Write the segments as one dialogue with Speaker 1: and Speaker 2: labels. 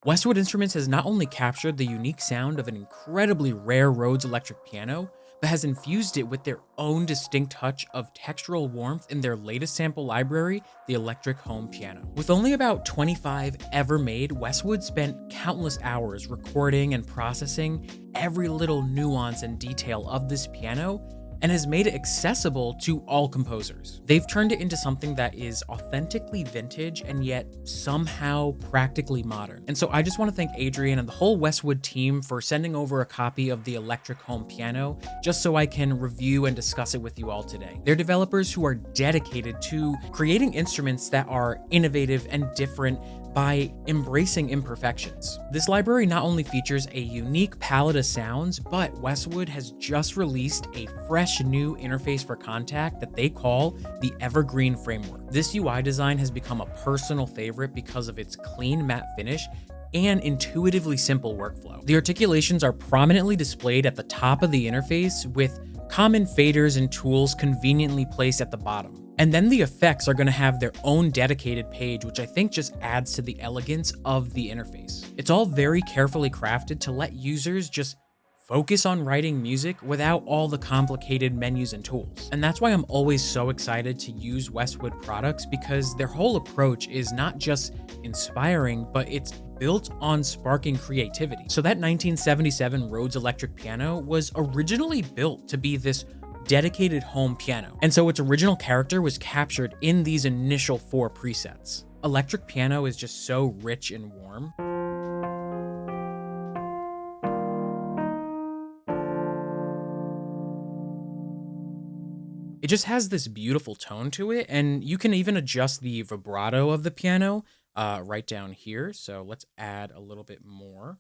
Speaker 1: Westwood Instruments has not only captured the unique sound of an incredibly rare Rhodes electric piano, but has infused it with their own distinct touch of textural warmth in their latest sample library, the electric home piano. With only about 25 ever made, Westwood spent countless hours recording and processing every little nuance and detail of this piano, and has made it accessible to all composers. They've turned it into something that is authentically vintage and yet somehow practically modern. And so I just want to thank Adrian and the whole Westwood team for sending over a copy of the electric home piano just so I can review and discuss it with you all today. They're developers who are dedicated to creating instruments that are innovative and different by embracing imperfections. This library not only features a unique palette of sounds, but Westwood has just released a fresh new interface for Contact that they call the Evergreen framework. This UI design has become a personal favorite because of its clean matte finish and intuitively simple workflow. The articulations are prominently displayed at the top of the interface with common faders and tools conveniently placed at the bottom. And then the effects are going to have their own dedicated page, which I think just adds to the elegance of the interface. It's all very carefully crafted to let users just focus on writing music without all the complicated menus and tools. And that's why I'm always so excited to use Westwood products, because their whole approach is not just inspiring, but it's built on sparking creativity. So that 1977 Rhodes electric piano was originally built to be this dedicated home piano. And so its original character was captured in these initial 4 presets. Electric piano is just so rich and warm. It just has this beautiful tone to it, and you can even adjust the vibrato of the piano right down here. So let's add a little bit more.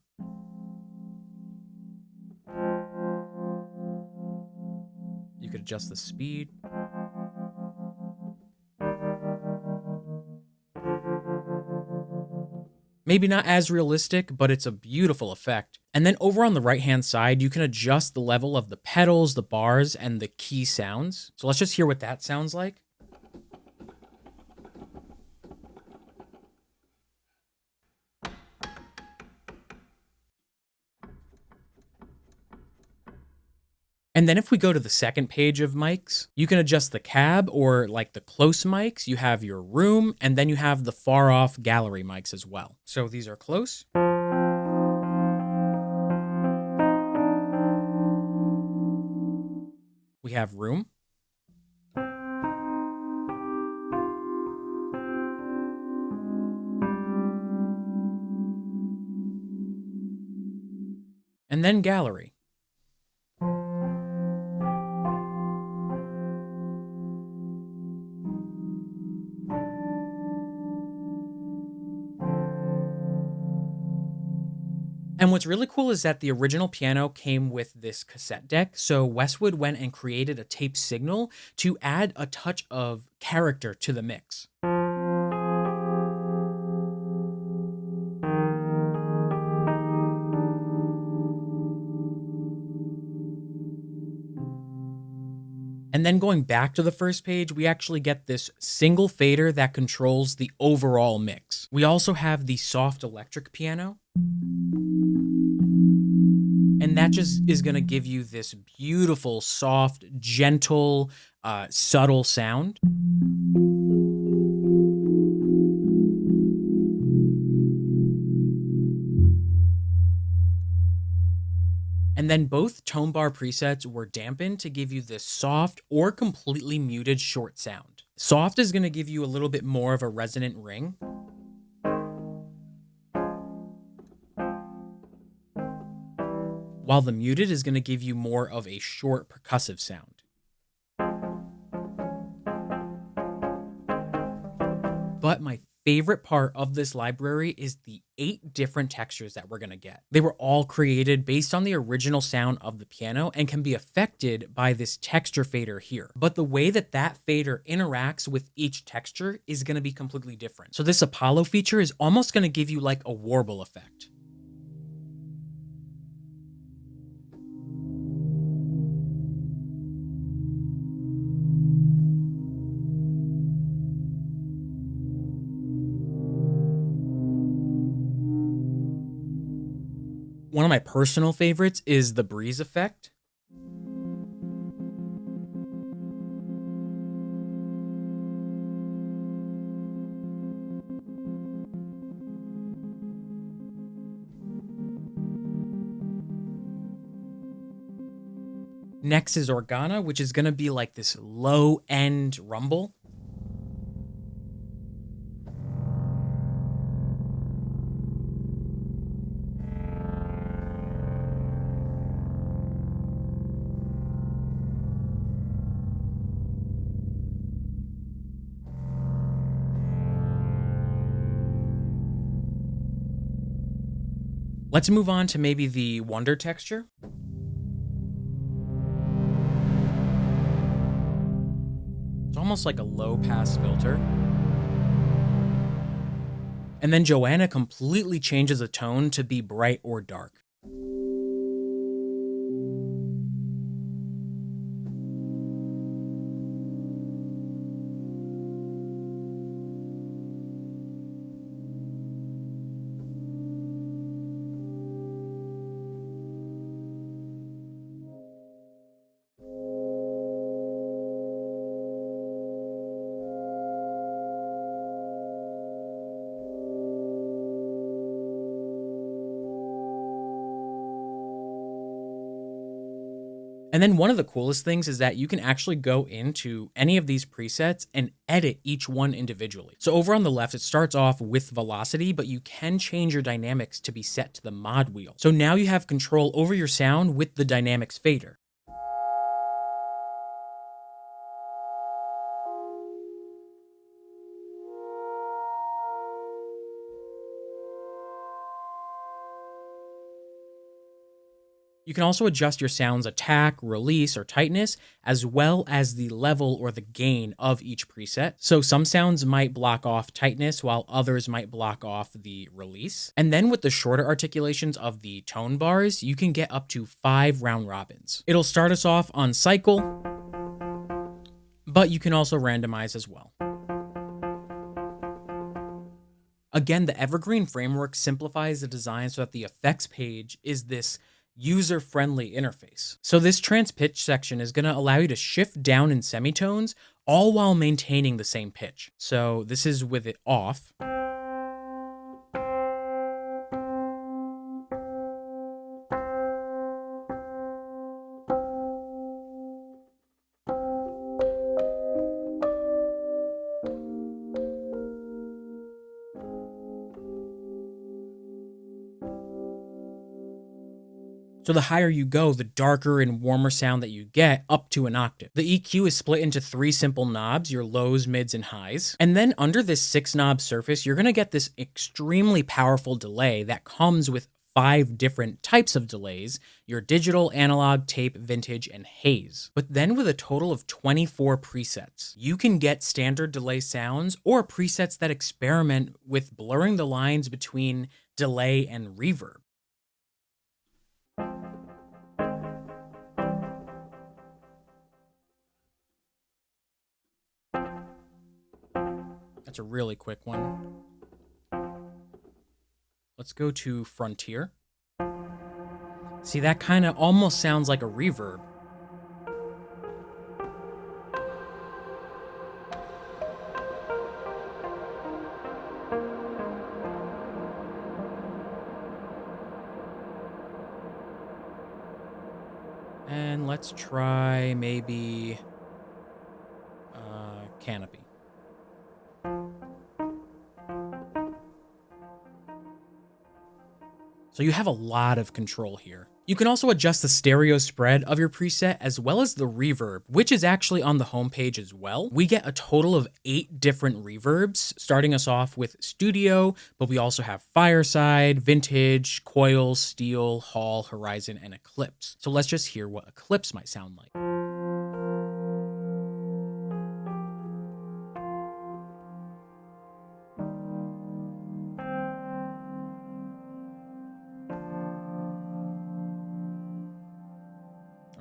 Speaker 1: You could adjust the speed. Maybe not as realistic, but it's a beautiful effect. And then over on the right-hand side, you can adjust the level of the pedals, the bars, and the key sounds. So let's just hear what that sounds like. And then if we go to the second page of mics, you can adjust the cab or like the close mics. You have your room, and then you have the far off gallery mics as well. So these are close. We have room. And then gallery. And what's really cool is that the original piano came with this cassette deck, so Westwood went and created a tape signal to add a touch of character to the mix. And then going back to the first page, we actually get this single fader that controls the overall mix. We also have the soft electric piano. And that just is going to give you this beautiful, soft, gentle, subtle sound. And then both tone bar presets were dampened to give you this soft or completely muted short sound. Soft is going to give you a little bit more of a resonant ring. While the muted is going to give you more of a short percussive sound. But my favorite part of this library is the 8 different textures that we're going to get. They were all created based on the original sound of the piano and can be affected by this texture fader here. But the way that that fader interacts with each texture is going to be completely different. So this Apollo feature is almost going to give you like a warble effect. One of my personal favorites is the breeze effect. Next is Organa, which is going to be like this low end rumble. Let's move on to maybe the Wonder texture. It's almost like a low pass filter. And then Joanna completely changes the tone to be bright or dark. And then one of the coolest things is that you can actually go into any of these presets and edit each one individually. So over on the left, it starts off with velocity, but you can change your dynamics to be set to the mod wheel. So now you have control over your sound with the dynamics fader. You can also adjust your sound's attack, release, or tightness, as well as the level or the gain of each preset. So some sounds might block off tightness, while others might block off the release. And then with the shorter articulations of the tone bars, you can get up to 5 round robins. It'll start us off on cycle, but you can also randomize as well. Again, the Evergreen framework simplifies the design so that the effects page is this user-friendly interface. So this trans-pitch section is going to allow you to shift down in semitones, all while maintaining the same pitch. So this is with it off. So the higher you go, the darker and warmer sound that you get, up to an octave. The EQ is split into 3 simple knobs, your lows, mids, and highs. And then under this 6-knob surface, you're gonna get this extremely powerful delay that comes with 5 different types of delays: your digital, analog, tape, vintage, and haze. But then with a total of 24 presets, you can get standard delay sounds or presets that experiment with blurring the lines between delay and reverb. That's a really quick one. Let's go to Frontier. See, that kind of almost sounds like a reverb. And let's try maybe Canopy. So you have a lot of control here. You can also adjust the stereo spread of your preset as well as the reverb, which is actually on the homepage as well. We get a total of 8 different reverbs, starting us off with Studio, but we also have Fireside, Vintage, Coil, Steel, Hall, Horizon, and Eclipse. So let's just hear what Eclipse might sound like.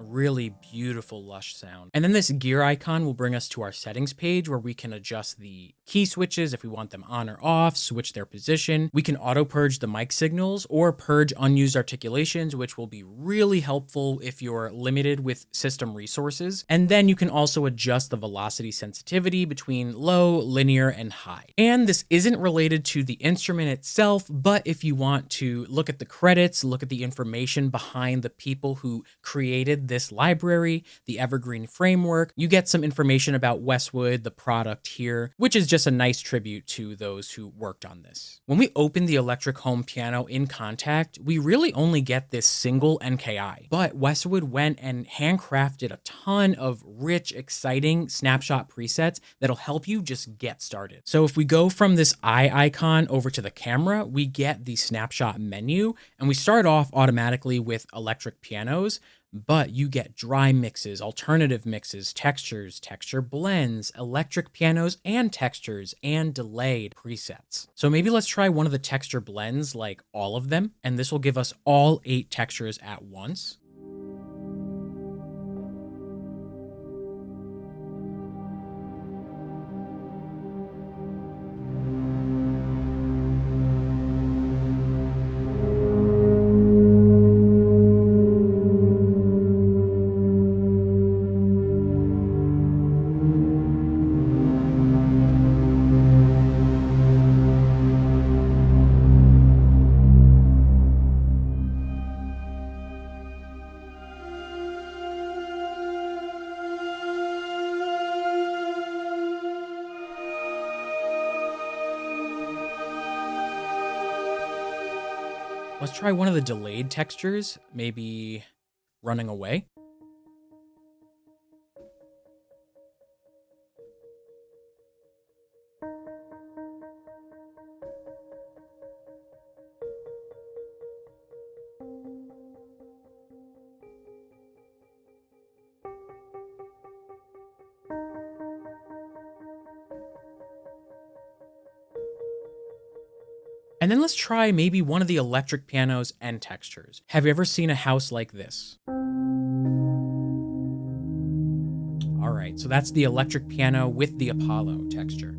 Speaker 1: A really beautiful, lush sound. And then this gear icon will bring us to our settings page where we can adjust the key switches if we want them on or off, switch their position. We can auto purge the mic signals or purge unused articulations, which will be really helpful if you're limited with system resources. And then you can also adjust the velocity sensitivity between low, linear, and high. And this isn't related to the instrument itself, but if you want to look at the credits, look at the information behind the people who created this library, the Evergreen framework, you get some information about Westwood, the product here, which is just a nice tribute to those who worked on this. When we open the electric home piano in Contact, we really only get this single NKI, but Westwood went and handcrafted a ton of rich, exciting snapshot presets that'll help you just get started. So if we go from this eye icon over to the camera, we get the snapshot menu, and we start off automatically with electric pianos, but you get dry mixes, alternative mixes, textures, texture blends, electric pianos and textures, and delayed presets. So maybe let's try one of the texture blends, like all of them, and this will give us all 8 textures at once. Let's try one of the delayed textures, maybe running away. And then let's try maybe one of the electric pianos and textures. Have you ever seen a house like this? All right, so that's the electric piano with the Apollo texture.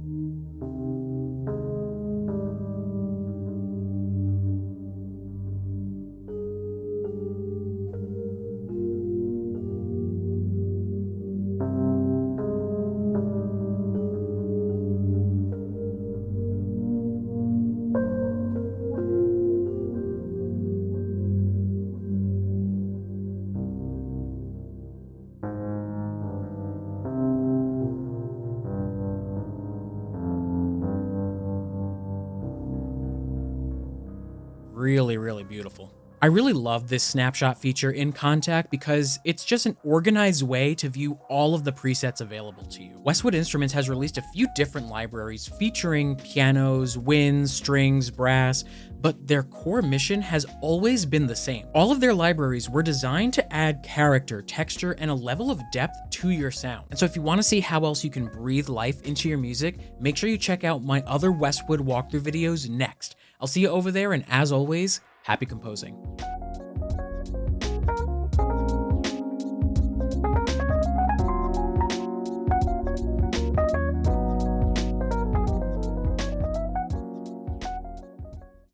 Speaker 1: Really, really beautiful. I really love this snapshot feature in Contact because it's just an organized way to view all of the presets available to you. Westwood Instruments has released a few different libraries featuring pianos, winds, strings, brass, but their core mission has always been the same. All of their libraries were designed to add character, texture, and a level of depth to your sound. And so if you want to see how else you can breathe life into your music, make sure you check out my other Westwood walkthrough videos next. I'll see you over there, and as always, happy composing.